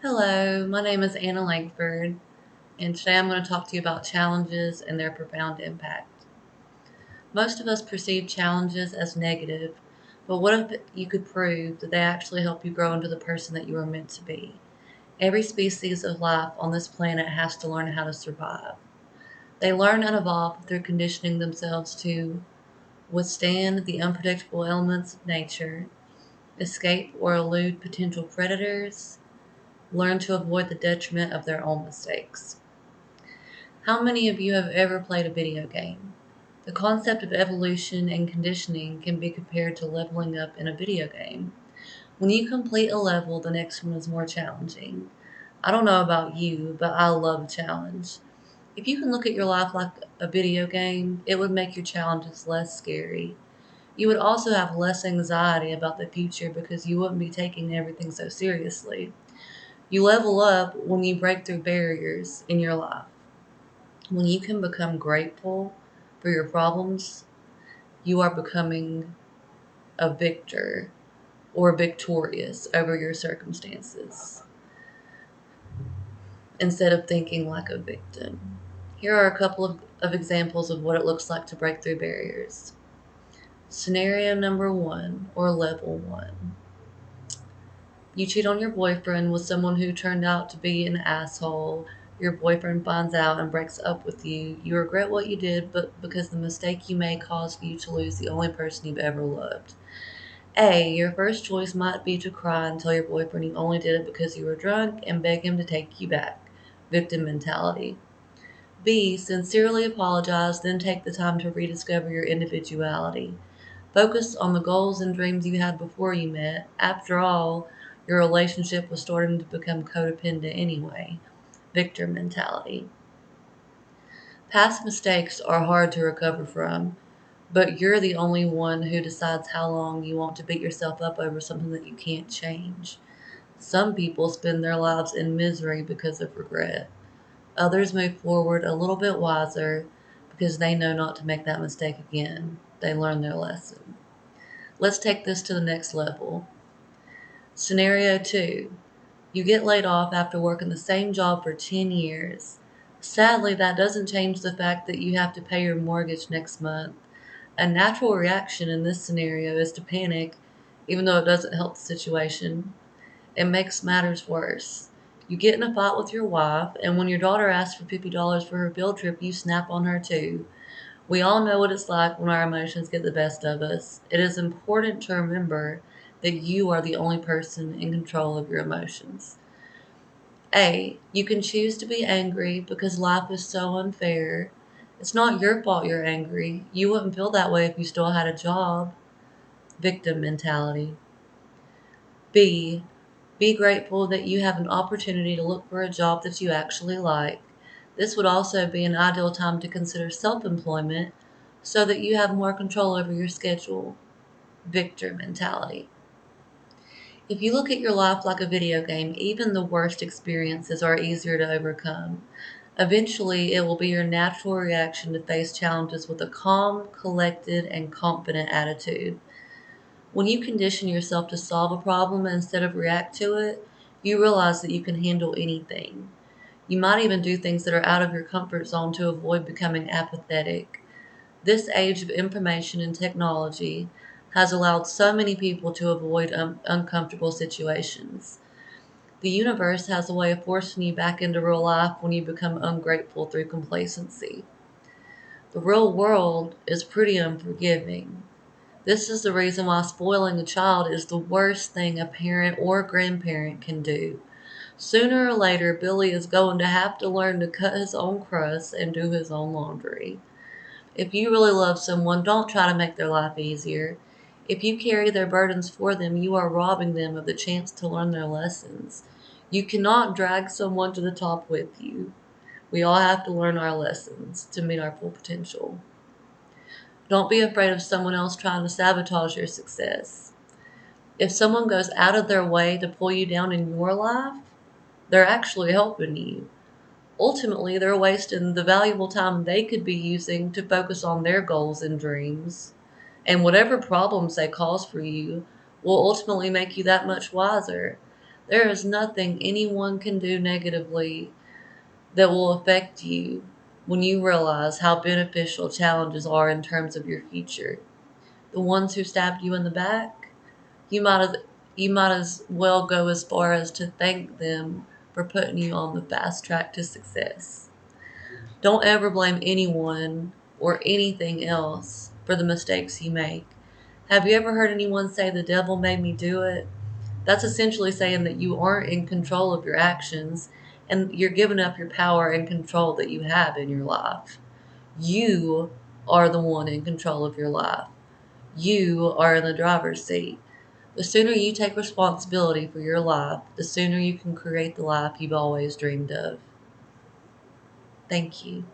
Hello, my name is Anna Langford, and today I'm going to talk to you about challenges and their profound impact. Most of us perceive challenges as negative, but what if you could prove that they actually help you grow into the person that you are meant to be? Every species of life on this planet has to learn how to survive. They learn and evolve through conditioning themselves to withstand the unpredictable elements of nature, escape or elude potential predators, learn to avoid the detriment of their own mistakes. How many of you have ever played a video game? The concept of evolution and conditioning can be compared to leveling up in a video game. When you complete a level, the next one is more challenging. I don't know about you, but I love a challenge. If you can look at your life like a video game, it would make your challenges less scary. You would also have less anxiety about the future because you wouldn't be taking everything so seriously. You level up when you break through barriers in your life. When you can become grateful for your problems, you are becoming a victor or victorious over your circumstances instead of thinking like a victim. Here are a couple of examples of what it looks like to break through barriers. Scenario number one, or level one. You cheat on your boyfriend with someone who turned out to be an asshole. Your boyfriend finds out and breaks up with you. You regret what you did, but because the mistake you made caused you to lose the only person you've ever loved. A, your first choice might be to cry and tell your boyfriend you only did it because you were drunk and beg him to take you back. Victim mentality. B, sincerely apologize, then take the time to rediscover your individuality. Focus on the goals and dreams you had before you met. After all, your relationship was starting to become codependent anyway. Victor mentality. Past mistakes are hard to recover from, but you're the only one who decides how long you want to beat yourself up over something that you can't change. Some people spend their lives in misery because of regret. Others move forward a little bit wiser because they know not to make that mistake again. They learn their lesson. Let's take this to the next level. Scenario 2. You get laid off after working the same job for 10 years. Sadly, that doesn't change the fact that you have to pay your mortgage next month. A natural reaction in this scenario is to panic, even though it doesn't help the situation. It makes matters worse. You get in a fight with your wife, and when your daughter asks for $50 for her field trip, you snap on her too. We all know what it's like when our emotions get the best of us. It is important to remember that you are the only person in control of your emotions. A, you can choose to be angry because life is so unfair. It's not your fault you're angry. You wouldn't feel that way if you still had a job. Victim mentality. B, be grateful that you have an opportunity to look for a job that you actually like. This would also be an ideal time to consider self-employment so that you have more control over your schedule. Victor mentality. If you look at your life like a video game, even the worst experiences are easier to overcome. Eventually, it will be your natural reaction to face challenges with a calm, collected, and confident attitude. When you condition yourself to solve a problem instead of react to it, you realize that you can handle anything. You might even do things that are out of your comfort zone to avoid becoming apathetic. This age of information and technology has allowed so many people to avoid uncomfortable situations. The universe has a way of forcing you back into real life when you become ungrateful through complacency. The real world is pretty unforgiving. This is the reason why spoiling a child is the worst thing a parent or grandparent can do. Sooner or later, Billy is going to have to learn to cut his own crust and do his own laundry. If you really love someone, don't try to make their life easier. If you carry their burdens for them, you are robbing them of the chance to learn their lessons. You cannot drag someone to the top with you. We all have to learn our lessons to meet our full potential. Don't be afraid of someone else trying to sabotage your success. If someone goes out of their way to pull you down in your life, they're actually helping you. Ultimately, they're wasting the valuable time they could be using to focus on their goals and dreams. And whatever problems they cause for you will ultimately make you that much wiser. There is nothing anyone can do negatively that will affect you when you realize how beneficial challenges are in terms of your future. The ones who stabbed you in the back, you might as you might as well go as far as to thank them for putting you on the fast track to success. Don't ever blame anyone or anything else for the mistakes you make. Have you ever heard anyone say the devil made me do it? That's essentially saying that you aren't in control of your actions and you're giving up your power and control that you have in your life. You are the one in control of your life. You are in the driver's seat. The sooner you take responsibility for your life, the sooner you can create the life you've always dreamed of. Thank you.